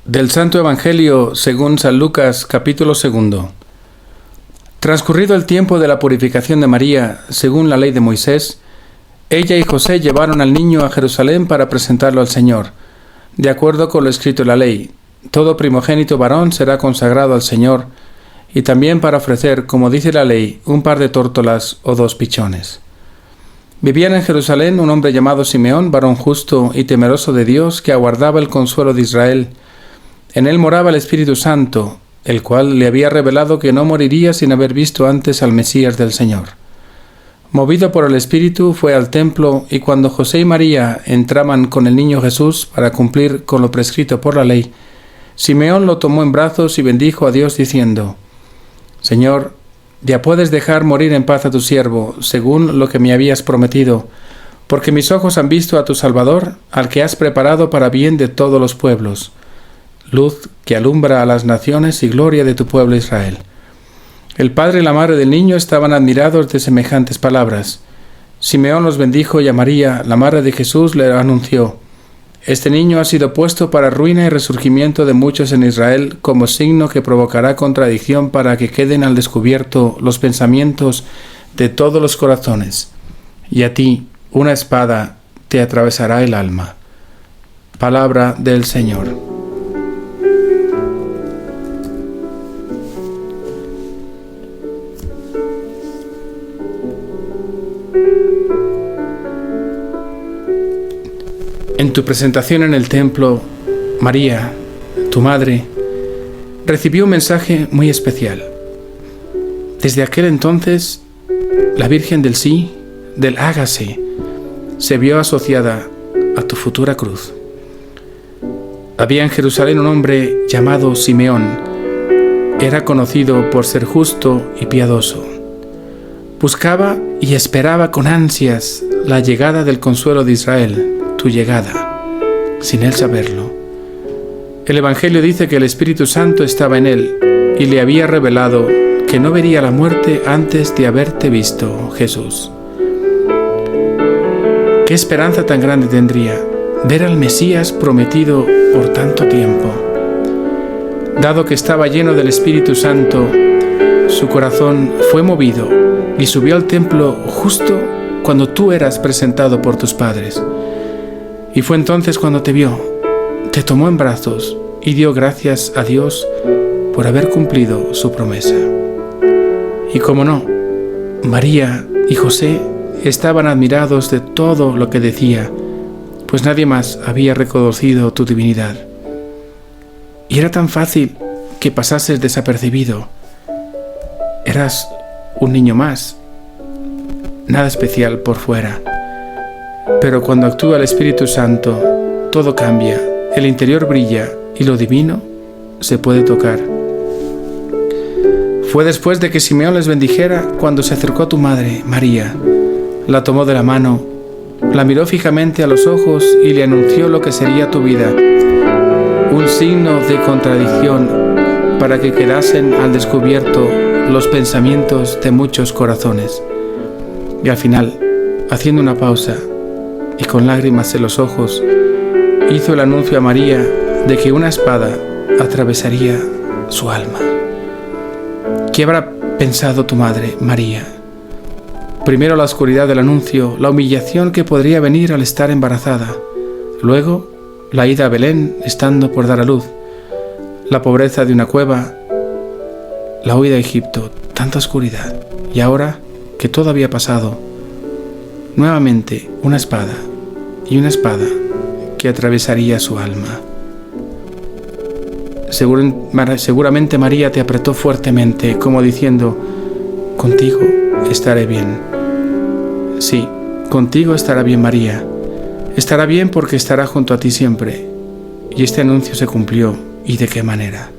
Del Santo Evangelio según San Lucas, capítulo 2. Transcurrido el tiempo de la purificación de María, según la ley de Moisés, ella y José llevaron al niño a Jerusalén para presentarlo al Señor. De acuerdo con lo escrito en la ley, todo primogénito varón será consagrado al Señor, y también para ofrecer, como dice la ley, un par de tórtolas o 2 pichones. Vivía en Jerusalén un hombre llamado Simeón, varón justo y temeroso de Dios, que aguardaba el consuelo de Israel. En él moraba el Espíritu Santo, el cual le había revelado que no moriría sin haber visto antes al Mesías del Señor. Movido por el Espíritu, fue al templo, y cuando José y María entraban con el niño Jesús para cumplir con lo prescrito por la ley, Simeón lo tomó en brazos y bendijo a Dios diciendo: Señor, ya puedes dejar morir en paz a tu siervo, según lo que me habías prometido, porque mis ojos han visto a tu Salvador, al que has preparado para bien de todos los pueblos, luz que alumbra a las naciones y gloria de tu pueblo Israel. El padre y la madre del niño estaban admirados de semejantes palabras. Simeón los bendijo y a María, la madre de Jesús, le anunció: Este niño ha sido puesto para ruina y resurgimiento de muchos en Israel, como signo que provocará contradicción para que queden al descubierto los pensamientos de todos los corazones. Y a ti, una espada te atravesará el alma. Palabra del Señor. En tu presentación en el templo, María, tu madre, recibió un mensaje muy especial. Desde aquel entonces, la Virgen del sí, del hágase, se vio asociada a tu futura cruz. Había en Jerusalén un hombre llamado Simeón. Era conocido por ser justo y piadoso. Buscaba y esperaba con ansias la llegada del consuelo de Israel, tu llegada, sin él saberlo. El Evangelio dice que el Espíritu Santo estaba en él y le había revelado que no vería la muerte antes de haberte visto, Jesús. ¿Qué esperanza tan grande tendría ver al Mesías prometido por tanto tiempo? Dado que estaba lleno del Espíritu Santo, su corazón fue movido y subió al templo justo cuando tú eras presentado por tus padres. Y fue entonces cuando te vio, te tomó en brazos y dio gracias a Dios por haber cumplido su promesa. Y como no, María y José estaban admirados de todo lo que decía, pues nadie más había reconocido tu divinidad. Y era tan fácil que pasases desapercibido. Eras un niño más, nada especial por fuera. Pero cuando actúa el Espíritu Santo, todo cambia, el interior brilla y lo divino se puede tocar. Fue después de que Simeón les bendijera cuando se acercó a tu madre, María. La tomó de la mano, la miró fijamente a los ojos y le anunció lo que sería tu vida, un signo de contradicción para que quedasen al descubierto los pensamientos de muchos corazones. Y al final, haciendo una pausa y con lágrimas en los ojos, hizo el anuncio a María de que una espada atravesaría su alma. ¿Qué habrá pensado tu madre, María? Primero la oscuridad del anuncio, la humillación que podría venir al estar embarazada. Luego, la ida a Belén estando por dar a luz. La pobreza de una cueva, la huida a Egipto, tanta oscuridad. Y ahora que todo había pasado, nuevamente una espada, y una espada que atravesaría su alma. Seguramente María te apretó fuertemente, como diciendo: contigo estaré bien. Sí, contigo estará bien María. Estará bien porque estará junto a ti siempre. Y este anuncio se cumplió, ¿y de qué manera?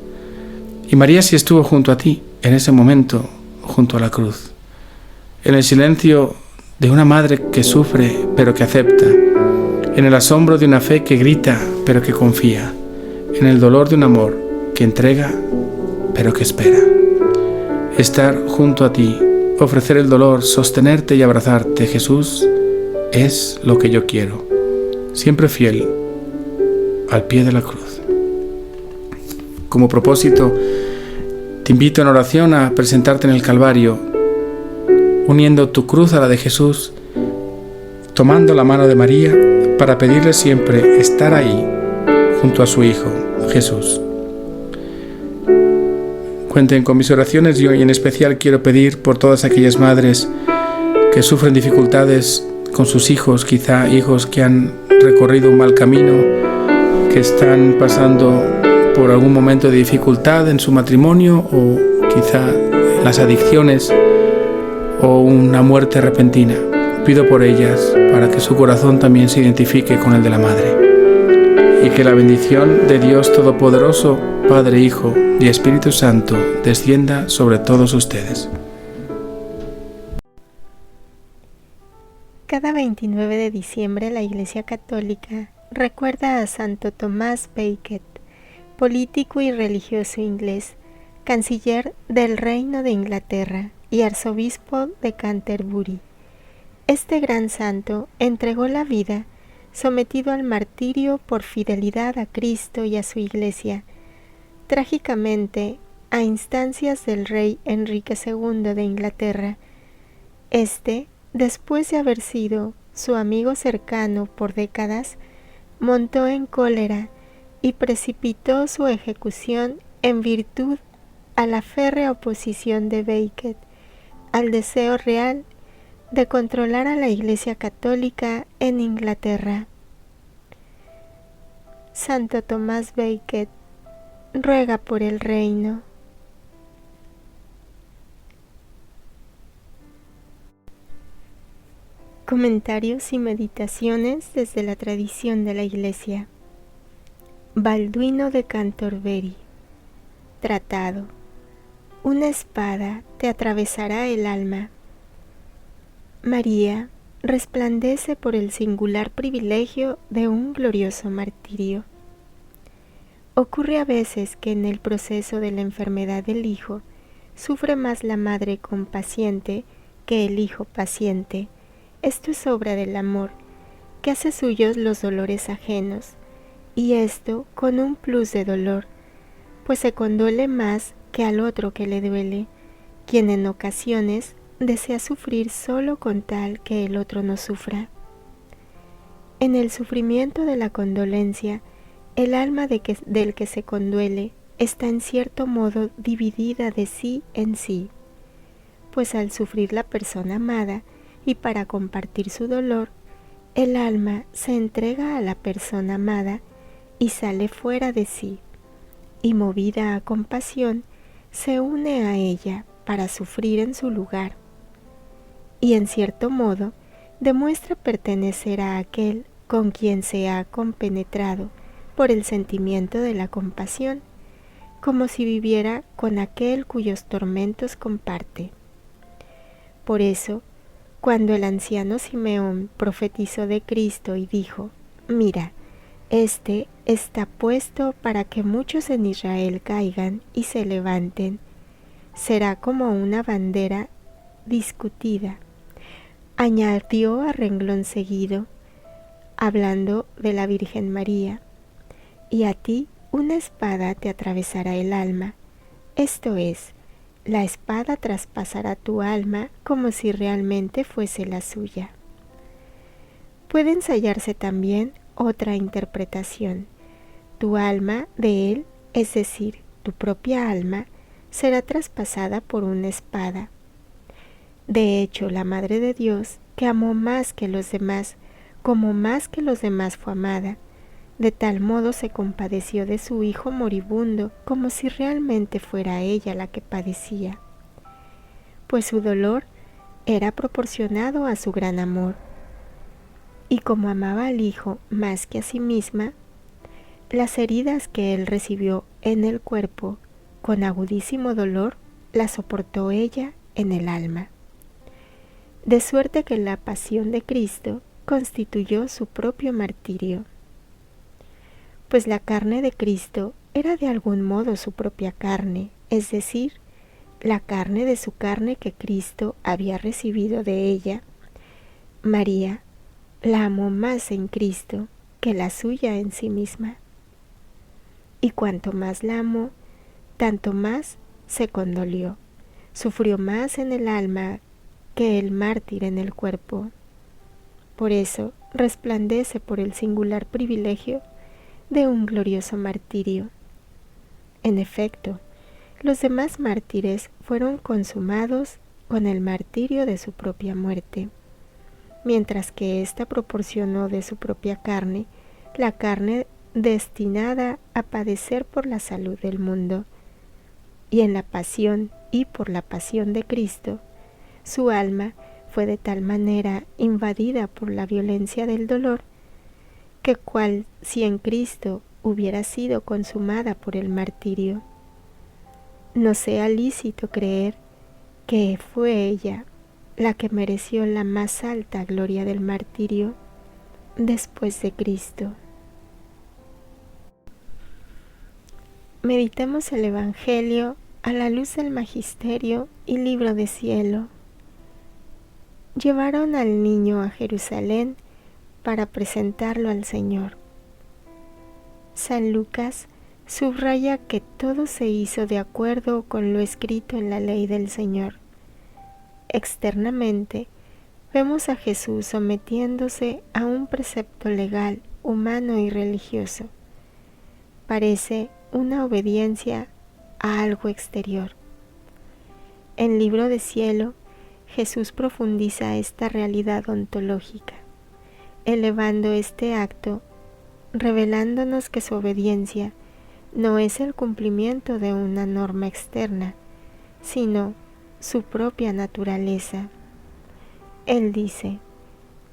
Y María sí estuvo junto a ti, en ese momento, junto a la cruz. En el silencio de una madre que sufre, pero que acepta. En el asombro de una fe que grita, pero que confía. En el dolor de un amor que entrega, pero que espera. Estar junto a ti, ofrecer el dolor, sostenerte y abrazarte, Jesús, es lo que yo quiero. Siempre fiel al pie de la cruz. como propósito, te invito en oración a presentarte en el Calvario, uniendo tu cruz a la de Jesús, tomando la mano de María para pedirle siempre estar ahí junto a su Hijo, Jesús. Cuenten con mis oraciones y hoy en especial quiero pedir por todas aquellas madres que sufren dificultades con sus hijos, quizá hijos que han recorrido un mal camino, que están pasando por algún momento de dificultad en su matrimonio o quizá las adicciones o una muerte repentina. Pido por ellas para que su corazón también se identifique con el de la Madre y que la bendición de Dios Todopoderoso, Padre, Hijo y Espíritu Santo descienda sobre todos ustedes. Cada 29 de diciembre la Iglesia Católica recuerda a Santo Tomás Becket, político y religioso inglés, canciller del Reino de Inglaterra y arzobispo de Canterbury. Este gran santo entregó la vida, sometido al martirio por fidelidad a Cristo y a su Iglesia, trágicamente a instancias del rey Enrique II de Inglaterra. Después de haber sido su amigo cercano por décadas, montó en cólera y precipitó su ejecución en virtud a la férrea oposición de Becket al deseo real de controlar a la Iglesia Católica en Inglaterra. Santo Tomás Becket ruega por el reino. Comentarios y meditaciones desde la tradición de la Iglesia. Balduino de Canterbury. Tratado. Una espada te atravesará el alma. María resplandece por el singular privilegio de un glorioso martirio. Ocurre a veces que en el proceso de la enfermedad del hijo sufre más la madre compaciente que el hijo paciente. Esto es obra del amor, que hace suyos los dolores ajenos, y esto con un plus de dolor, pues se condole más que al otro que le duele, quien en ocasiones desea sufrir solo con tal que el otro no sufra. En el sufrimiento de la condolencia, el alma del que se conduele está en cierto modo dividida de sí en sí, pues al sufrir la persona amada, y para compartir su dolor, el alma se entrega a la persona amada y sale fuera de sí, y movida a compasión, se une a ella para sufrir en su lugar, y en cierto modo demuestra pertenecer a aquel con quien se ha compenetrado por el sentimiento de la compasión, como si viviera con aquel cuyos tormentos comparte. Por eso, cuando el anciano Simeón profetizó de Cristo y dijo: «Mira, este está puesto para que muchos en Israel caigan y se levanten, será como una bandera discutida», añadió a renglón seguido, hablando de la Virgen María: «Y a ti una espada te atravesará el alma», esto es, la espada traspasará tu alma como si realmente fuese la suya. Puede ensayarse también otra interpretación. Tu alma de él, es decir, tu propia alma, será traspasada por una espada. De hecho, la Madre de Dios, que amó más que los demás, como más que los demás fue amada, de tal modo se compadeció de su hijo moribundo, como si realmente fuera ella la que padecía, pues su dolor era proporcionado a su gran amor. Y como amaba al hijo más que a sí misma, las heridas que él recibió en el cuerpo con agudísimo dolor las soportó ella en el alma. De suerte que la pasión de Cristo constituyó su propio martirio. Pues la carne de Cristo era de algún modo su propia carne, es decir, la carne de su carne que Cristo había recibido de ella. María la amó más en Cristo que la suya en sí misma. y cuanto más la amó, tanto más se condolió. Sufrió más en el alma que el mártir en el cuerpo. Por eso resplandece por el singular privilegio de un glorioso martirio. En efecto, los demás mártires fueron consumados con el martirio de su propia muerte, mientras que ésta proporcionó de su propia carne la carne destinada a padecer por la salud del mundo. Y en la pasión y por la pasión de Cristo, su alma fue de tal manera invadida por la violencia del dolor, que cual si en Cristo hubiera sido consumada por el martirio. No sea lícito creer que fue ella la que mereció la más alta gloria del martirio después de Cristo. Meditemos el Evangelio a la luz del Magisterio y Libro de Cielo. Llevaron al niño a Jerusalén para presentarlo al Señor. San Lucas subraya que todo se hizo de acuerdo con lo escrito en la ley del Señor. Externamente, vemos a Jesús sometiéndose a un precepto legal, humano y religioso. Parece una obediencia a algo exterior. En Libro de Cielo, Jesús profundiza esta realidad ontológica, elevando este acto, revelándonos que su obediencia no es el cumplimiento de una norma externa, sino su propia naturaleza. Él dice: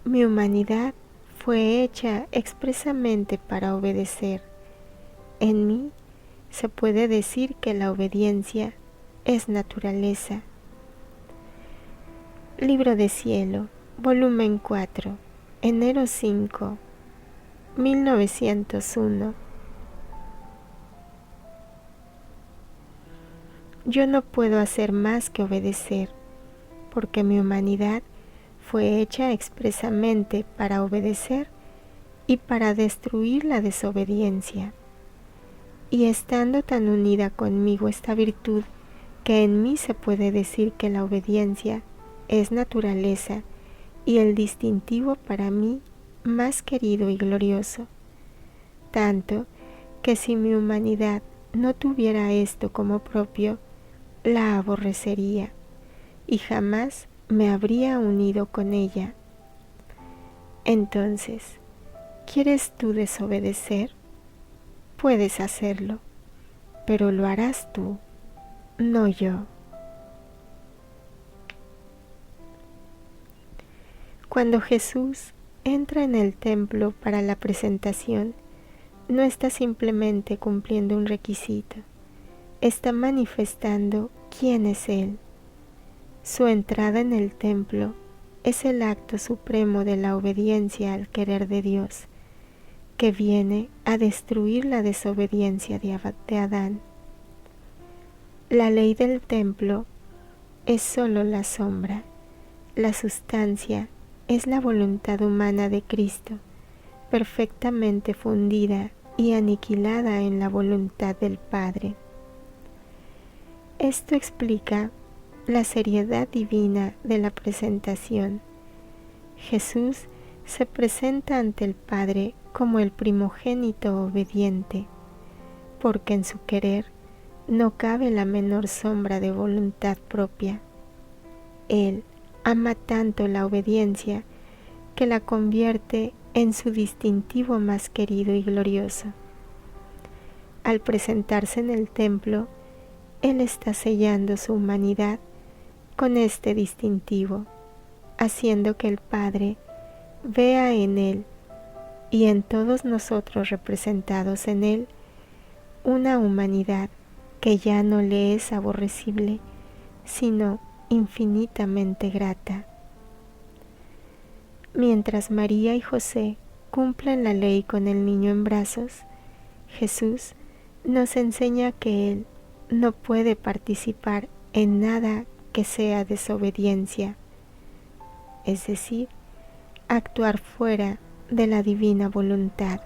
mi humanidad fue hecha expresamente para obedecer. En mí se puede decir que la obediencia es naturaleza. Libro de Cielo, volumen 4, enero 5, 1901. Yo no puedo hacer más que obedecer, porque mi humanidad fue hecha expresamente para obedecer y para destruir la desobediencia. Y estando tan unida conmigo esta virtud, que en mí se puede decir que la obediencia es naturaleza y el distintivo para mí más querido y glorioso, tanto que si mi humanidad no tuviera esto como propio, la aborrecería y jamás me habría unido con ella. Entonces, ¿quieres tú desobedecer? Puedes hacerlo, pero lo harás tú, no yo. Cuando Jesús entra en el templo para la presentación, no está simplemente cumpliendo un requisito, está manifestando quién es Él. Su entrada en el templo es el acto supremo de la obediencia al querer de Dios, que viene a destruir la desobediencia de Adán. La ley del templo es solo la sombra, la sustancia es la voluntad humana de Cristo, perfectamente fundida y aniquilada en la voluntad del Padre. Esto explica la seriedad divina de la presentación. Jesús se presenta ante el Padre como el primogénito obediente, porque en su querer no cabe la menor sombra de voluntad propia. Él ama tanto la obediencia que la convierte en su distintivo más querido y glorioso. Al presentarse en el templo, Él está sellando su humanidad con este distintivo, haciendo que el Padre vea en Él y en todos nosotros representados en Él una humanidad que ya no le es aborrecible, sino infinitamente grata. Mientras María y José cumplen la ley con el niño en brazos, Jesús nos enseña que Él no puede participar en nada que sea desobediencia, es decir, actuar fuera de la divina voluntad.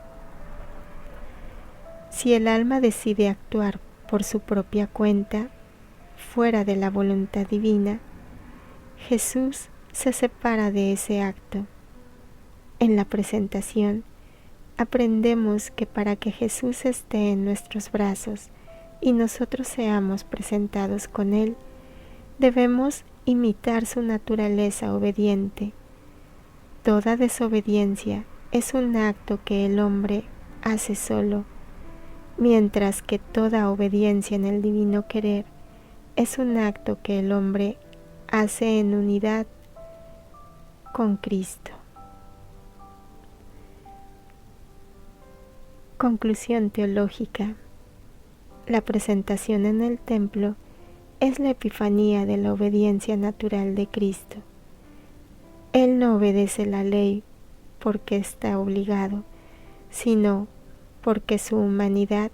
Si el alma decide actuar por su propia cuenta, fuera de la voluntad divina, Jesús se separa de ese acto. En la presentación, aprendemos que para que Jesús esté en nuestros brazos y nosotros seamos presentados con Él, debemos imitar su naturaleza obediente. Toda desobediencia es un acto que el hombre hace solo, mientras que toda obediencia en el divino querer es un acto que el hombre hace en unidad con Cristo. Conclusión teológica. La presentación en el templo es la epifanía de la obediencia natural de Cristo. Él no obedece la ley porque está obligado, sino porque su humanidad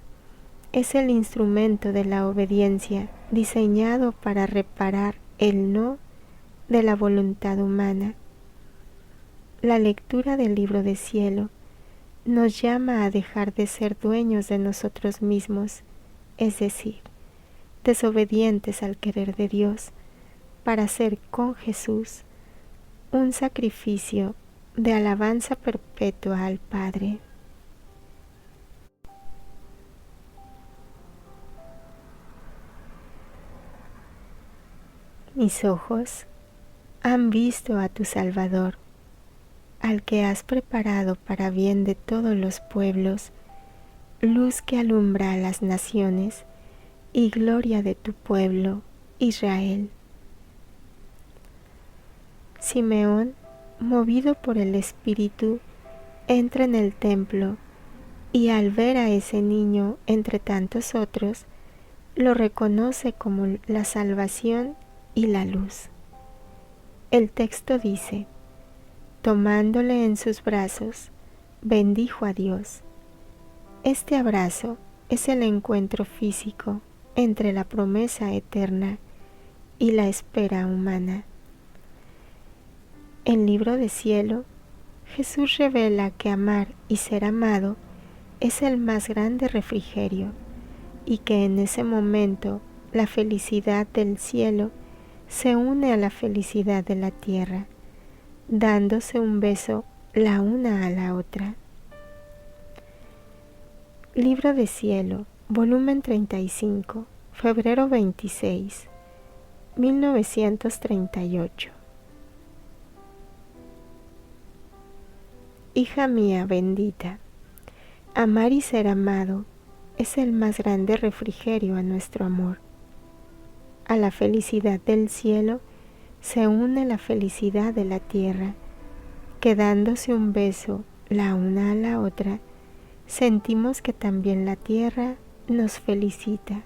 es el instrumento de la obediencia diseñado para reparar el no de la voluntad humana. La lectura del libro de cielo nos llama a dejar de ser dueños de nosotros mismos, es decir, desobedientes al querer de Dios, para hacer con Jesús un sacrificio de alabanza perpetua al Padre. Mis ojos han visto a tu Salvador, al que has preparado para bien de todos los pueblos, luz que alumbra a las naciones y gloria de tu pueblo, Israel. Simeón, movido por el Espíritu, entra en el templo y al ver a ese niño entre tantos otros, lo reconoce como la salvación y la luz. El texto dice: tomándole en sus brazos, bendijo a Dios. Este abrazo es el encuentro físico entre la promesa eterna y la espera humana. En Libro de Cielo, Jesús revela que amar y ser amado es el más grande refrigerio y que en ese momento la felicidad del cielo se une a la felicidad de la tierra, dándose un beso la una a la otra. Libro de Cielo, volumen 35, febrero 26, 1938. Hija mía bendita, amar y ser amado es el más grande refrigerio a nuestro amor. A la felicidad del cielo se une la felicidad de la tierra, que dándose un beso la una a la otra, sentimos que también la tierra nos felicita,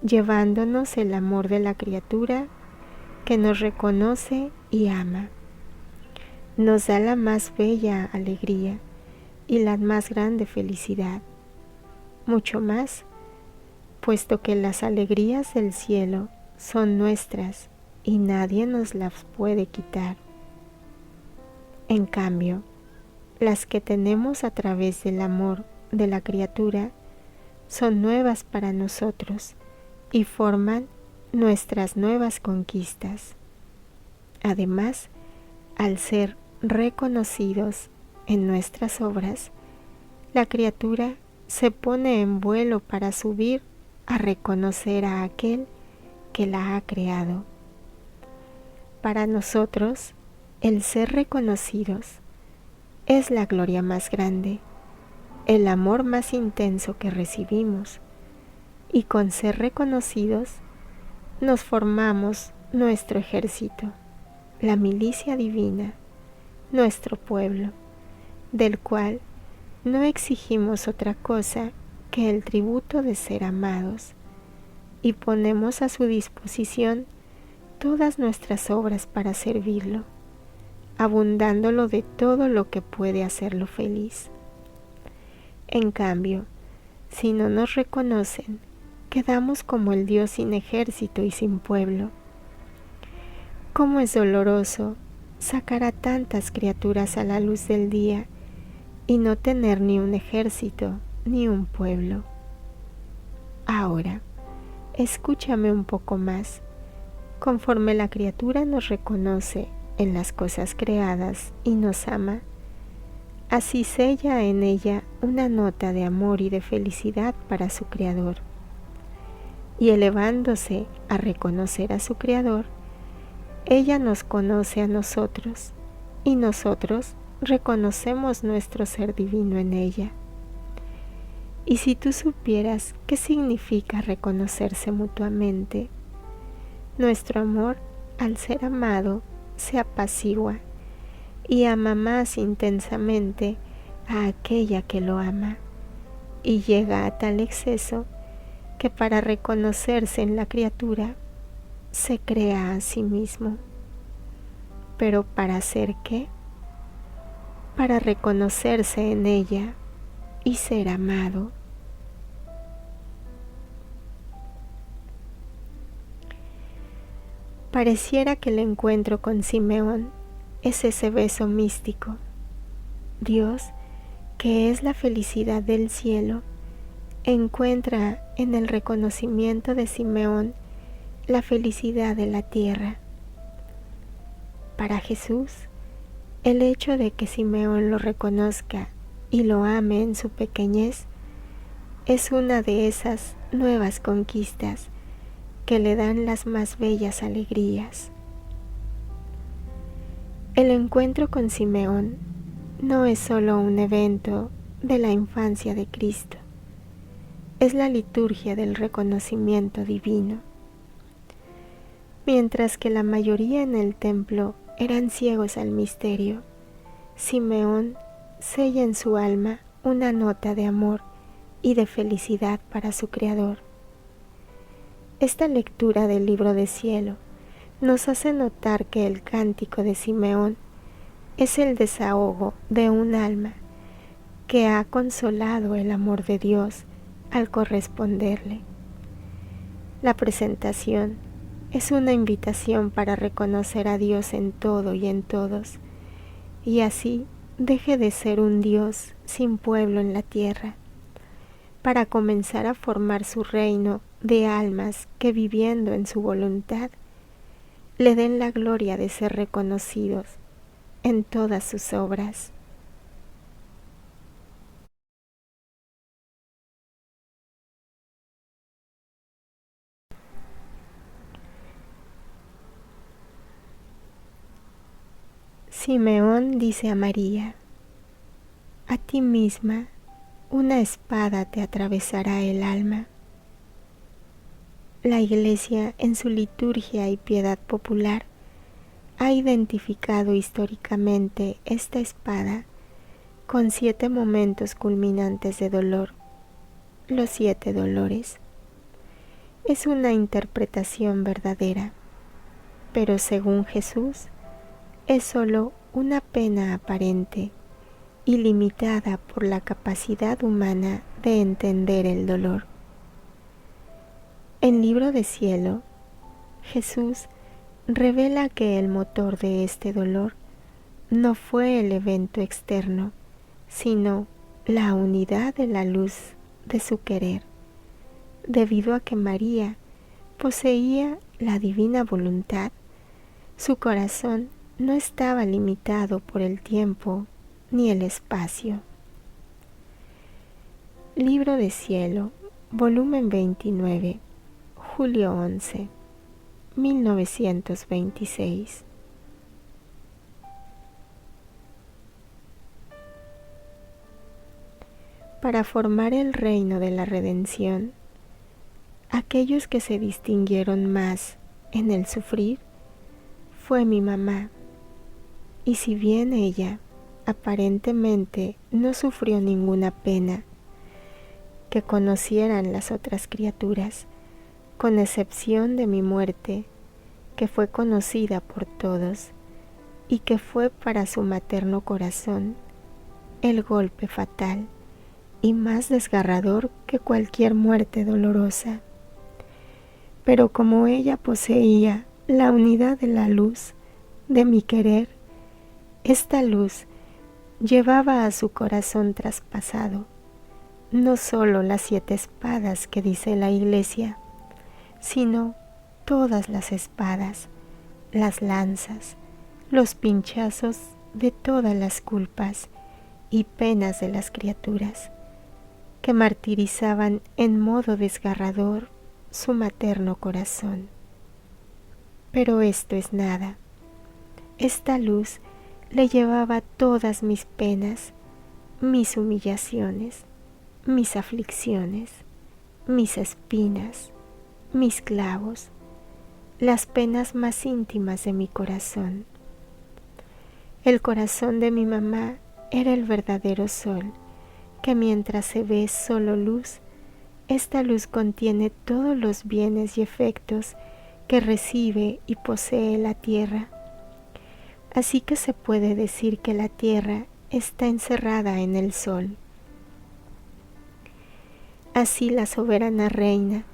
llevándonos el amor de la criatura que nos reconoce y ama. Nos da la más bella alegría y la más grande felicidad, mucho más, puesto que las alegrías del cielo son nuestras y nadie nos las puede quitar. En cambio, las que tenemos a través del amor de la criatura son nuevas para nosotros y forman nuestras nuevas conquistas. Además, al ser reconocidos en nuestras obras, la criatura se pone en vuelo para subir a reconocer a aquel que la ha creado. Para nosotros, el ser reconocidos es la gloria más grande, el amor más intenso que recibimos, y con ser reconocidos nos formamos nuestro ejército, la milicia divina, nuestro pueblo, del cual no exigimos otra cosa que el tributo de ser amados, y ponemos a su disposición todas nuestras obras para servirlo, abundándolo de todo lo que puede hacerlo feliz. En cambio, si no nos reconocen, quedamos como el Dios sin ejército y sin pueblo. Cómo es doloroso sacar a tantas criaturas a la luz del día y no tener ni un ejército ni un pueblo. Ahora, escúchame un poco más. Conforme la criatura nos reconoce en las cosas creadas y nos ama, así sella en ella una nota de amor y de felicidad para su Creador. Y elevándose a reconocer a su Creador, ella nos conoce a nosotros, y nosotros reconocemos nuestro ser divino en ella. Y si tú supieras qué significa reconocerse mutuamente, nuestro amor al ser amado se apacigua y ama más intensamente a aquella que lo ama, y llega a tal exceso que para reconocerse en la criatura se crea a sí mismo. ¿Pero para hacer qué? Para reconocerse en ella y ser amado. Pareciera que el encuentro con Simeón es ese beso místico. Dios, que es la felicidad del cielo, encuentra en el reconocimiento de Simeón la felicidad de la tierra. Para Jesús, el hecho de que Simeón lo reconozca y lo ame en su pequeñez es una de esas nuevas conquistas que le dan las más bellas alegrías. El encuentro con Simeón no es solo un evento de la infancia de Cristo, es la liturgia del reconocimiento divino. Mientras que la mayoría en el templo eran ciegos al misterio, Simeón sella en su alma una nota de amor y de felicidad para su Creador. Esta lectura del libro del cielo nos hace notar que el cántico de Simeón es el desahogo de un alma que ha consolado el amor de Dios al corresponderle. La presentación es una invitación para reconocer a Dios en todo y en todos, y así deje de ser un Dios sin pueblo en la tierra, para comenzar a formar su reino de almas que, viviendo en su voluntad, le den la gloria de ser reconocidos en todas sus obras. Simeón dice a María: a ti misma una espada te atravesará el alma. La Iglesia, en su liturgia y piedad popular, ha identificado históricamente esta espada con 7 momentos culminantes de dolor, los 7 dolores. Es una interpretación verdadera, pero según Jesús, es solo una pena aparente y limitada por la capacidad humana de entender el dolor. En Libro de Cielo, Jesús revela que el motor de este dolor no fue el evento externo, sino la unidad de la luz de su querer, debido a que María poseía la divina voluntad. Su corazón no estaba limitado por el tiempo ni el espacio. Libro de Cielo, volumen 29, julio 11, 1926. Para formar el reino de la redención, aquellos que se distinguieron más en el sufrir fue mi mamá, y si bien ella aparentemente no sufrió ninguna pena que conocieran las otras criaturas, con excepción de mi muerte, que fue conocida por todos y que fue para su materno corazón el golpe fatal y más desgarrador que cualquier muerte dolorosa. Pero como ella poseía la unidad de la luz de mi querer, esta luz llevaba a su corazón traspasado no solo las 7 espadas que dice la Iglesia, sino todas las espadas, las lanzas, los pinchazos de todas las culpas y penas de las criaturas, que martirizaban en modo desgarrador su materno corazón. Pero esto es nada. Esta luz le llevaba todas mis penas, mis humillaciones, mis aflicciones, mis espinas, mis clavos, las penas más íntimas de mi corazón. El corazón de mi mamá era el verdadero sol, que mientras se ve solo luz, esta luz contiene todos los bienes y efectos que recibe y posee la tierra. Así que se puede decir que la tierra está encerrada en el sol. Así la soberana reina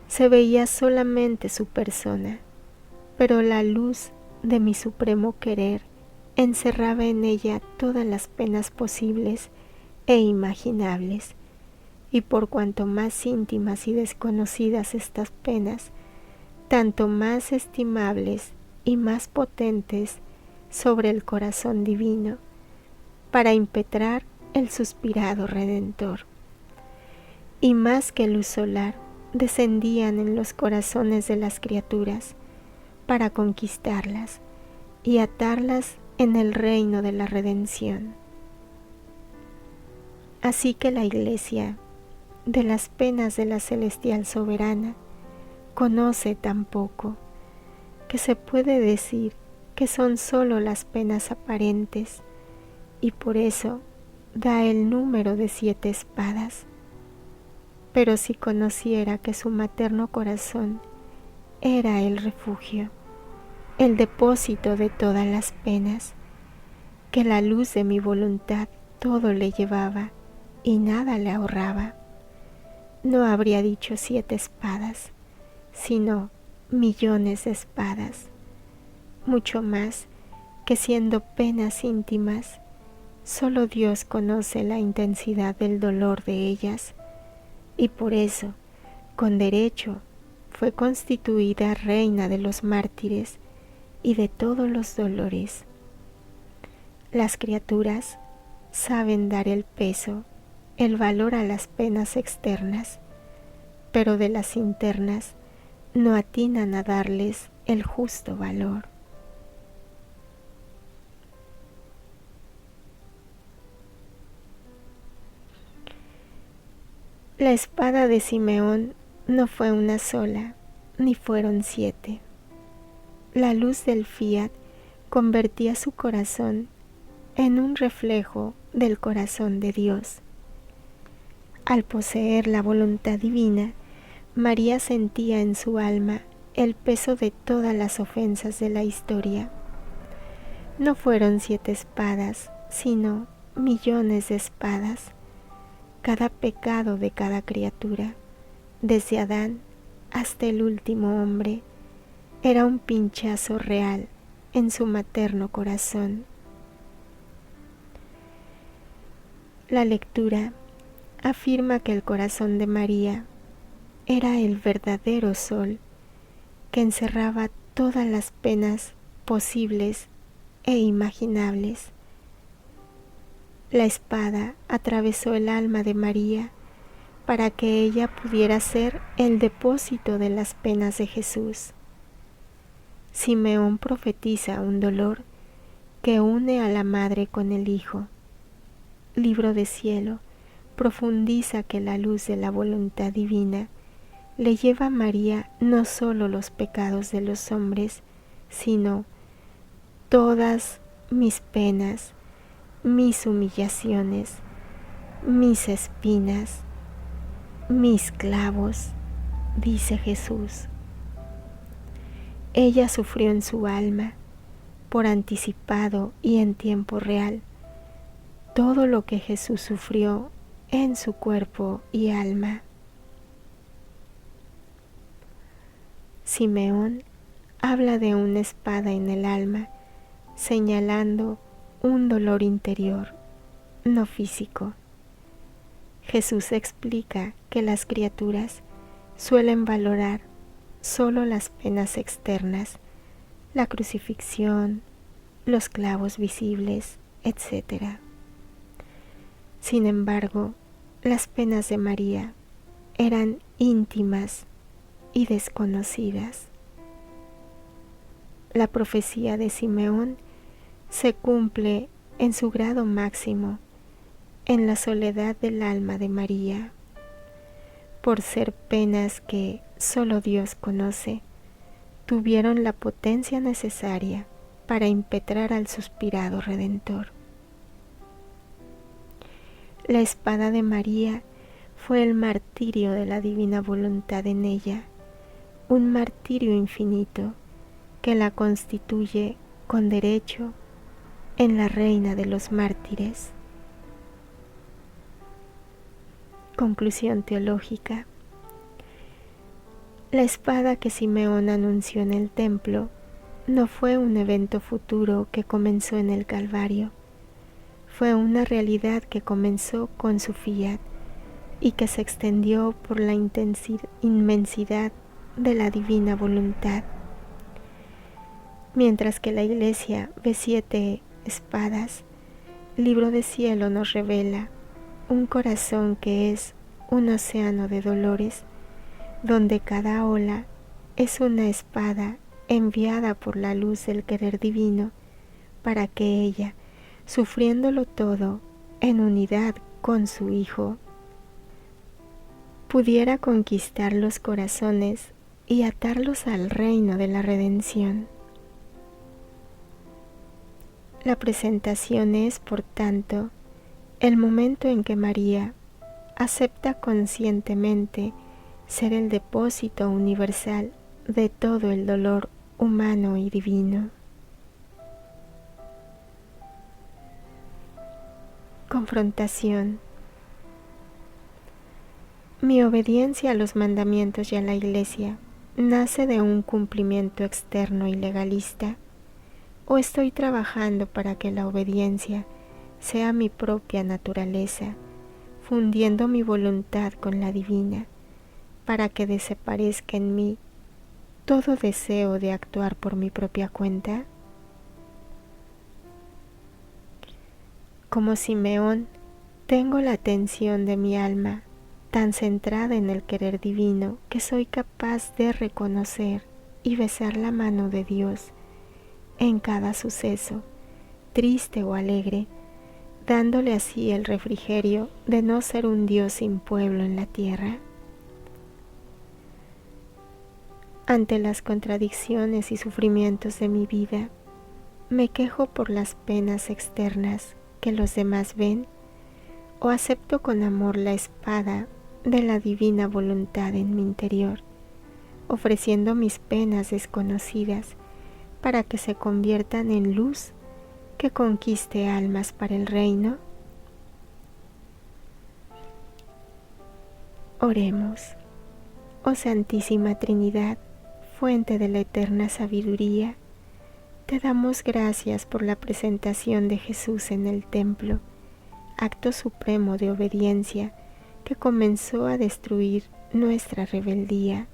se veía solamente su persona, pero la luz de mi supremo querer encerraba en ella todas las penas posibles e imaginables, y por cuanto más íntimas y desconocidas estas penas, tanto más estimables y más potentes sobre el corazón divino, para impetrar el suspirado Redentor. Y más que luz solar, descendían en los corazones de las criaturas, para conquistarlas y atarlas en el reino de la redención. Así que la Iglesia, de las penas de la celestial soberana, conoce tan poco, que se puede decir que son solo las penas aparentes, y por eso da el número de 7 espadas. Pero si conociera que su materno corazón era el refugio, el depósito de todas las penas, que la luz de mi voluntad todo le llevaba y nada le ahorraba, no habría dicho 7 espadas, sino millones de espadas, mucho más que siendo penas íntimas, solo Dios conoce la intensidad del dolor de ellas, y por eso, con derecho, fue constituida reina de los mártires y de todos los dolores. Las criaturas saben dar el peso, el valor a las penas externas, pero de las internas no atinan a darles el justo valor. La espada de Simeón no fue una sola, ni fueron 7. La luz del fiat convertía su corazón en un reflejo del corazón de Dios. Al poseer la voluntad divina, María sentía en su alma el peso de todas las ofensas de la historia. No fueron 7 espadas, sino millones de espadas. Cada pecado de cada criatura, desde Adán hasta el último hombre, era un pinchazo real en su materno corazón. La lectura afirma que el corazón de María era el verdadero sol que encerraba todas las penas posibles e imaginables. La espada atravesó el alma de María para que ella pudiera ser el depósito de las penas de Jesús. Simeón profetiza un dolor que une a la madre con el hijo. Libro de Cielo profundiza que la luz de la voluntad divina le lleva a María no solo los pecados de los hombres, sino todas mis penas, mis humillaciones, mis espinas, mis clavos, dice Jesús. Ella sufrió en su alma, por anticipado y en tiempo real, todo lo que Jesús sufrió en su cuerpo y alma. Simeón habla de una espada en el alma, señalando un dolor interior, no físico. Jesús explica que las criaturas suelen valorar solo las penas externas, la crucifixión, los clavos visibles, etc. Sin embargo, las penas de María eran íntimas y desconocidas. La profecía de Simeón se cumple en su grado máximo en la soledad del alma de María, por ser penas que solo Dios conoce, tuvieron la potencia necesaria para impetrar al suspirado Redentor. La espada de María fue el martirio de la divina voluntad en ella, un martirio infinito que la constituye con derecho en la reina de los mártires. Conclusión teológica. La espada que Simeón anunció en el templo no fue un evento futuro que comenzó en el Calvario, fue una realidad que comenzó con su fiat y que se extendió por la inmensidad de la divina voluntad. Mientras que la Iglesia ve 7 espadas, Libro de Cielo nos revela un corazón que es un océano de dolores, donde cada ola es una espada enviada por la luz del querer divino para que ella, sufriéndolo todo en unidad con su Hijo, pudiera conquistar los corazones y atarlos al reino de la redención. La presentación es, por tanto, el momento en que María acepta conscientemente ser el depósito universal de todo el dolor humano y divino. Confrontación. Mi obediencia a los mandamientos y a la Iglesia nace de un cumplimiento externo y legalista, o estoy trabajando para que la obediencia sea mi propia naturaleza, fundiendo mi voluntad con la divina, para que desaparezca en mí todo deseo de actuar por mi propia cuenta. Como Simeón, tengo la atención de mi alma tan centrada en el querer divino que soy capaz de reconocer y besar la mano de Dios en cada suceso, triste o alegre, dándole así el refrigerio de no ser un Dios sin pueblo en la tierra. Ante las contradicciones y sufrimientos de mi vida, me quejo por las penas externas que los demás ven, o acepto con amor la espada de la divina voluntad en mi interior, ofreciendo mis penas desconocidas para que se conviertan en luz que conquiste almas para el reino. Oremos. Oh Santísima Trinidad, fuente de la eterna sabiduría, te damos gracias por la presentación de Jesús en el templo, acto supremo de obediencia que comenzó a destruir nuestra rebeldía.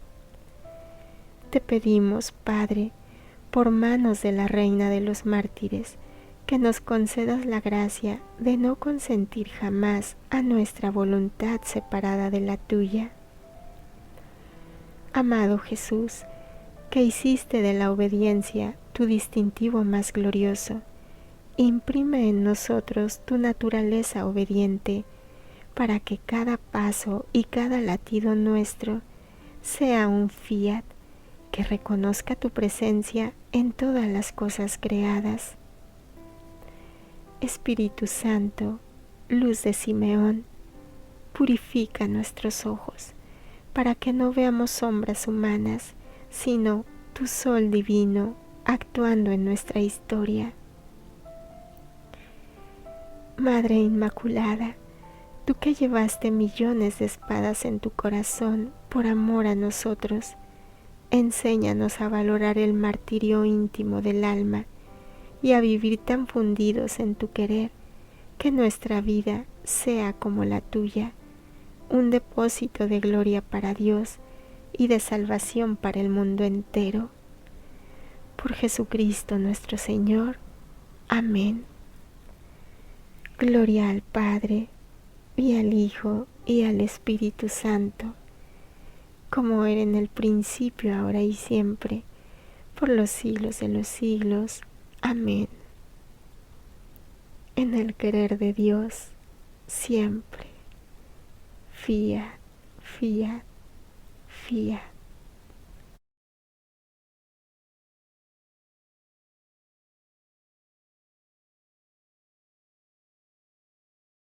Te pedimos, Padre, por manos de la Reina de los Mártires, que nos concedas la gracia de no consentir jamás a nuestra voluntad separada de la tuya. Amado Jesús, que hiciste de la obediencia tu distintivo más glorioso, imprime en nosotros tu naturaleza obediente, para que cada paso y cada latido nuestro sea un fiat que reconozca tu presencia en todas las cosas creadas. Espíritu Santo, luz de Simeón, purifica nuestros ojos, para que no veamos sombras humanas, sino tu sol divino actuando en nuestra historia. Madre Inmaculada, tú que llevaste millones de espadas en tu corazón por amor a nosotros, enséñanos a valorar el martirio íntimo del alma y a vivir tan fundidos en tu querer que nuestra vida sea como la tuya, un depósito de gloria para Dios y de salvación para el mundo entero. Por Jesucristo nuestro Señor. Amén. Gloria al Padre, y al Hijo, y al Espíritu Santo, como era en el principio, ahora y siempre, por los siglos de los siglos. Amén. En el querer de Dios, siempre. Fiat, fiat, fiat.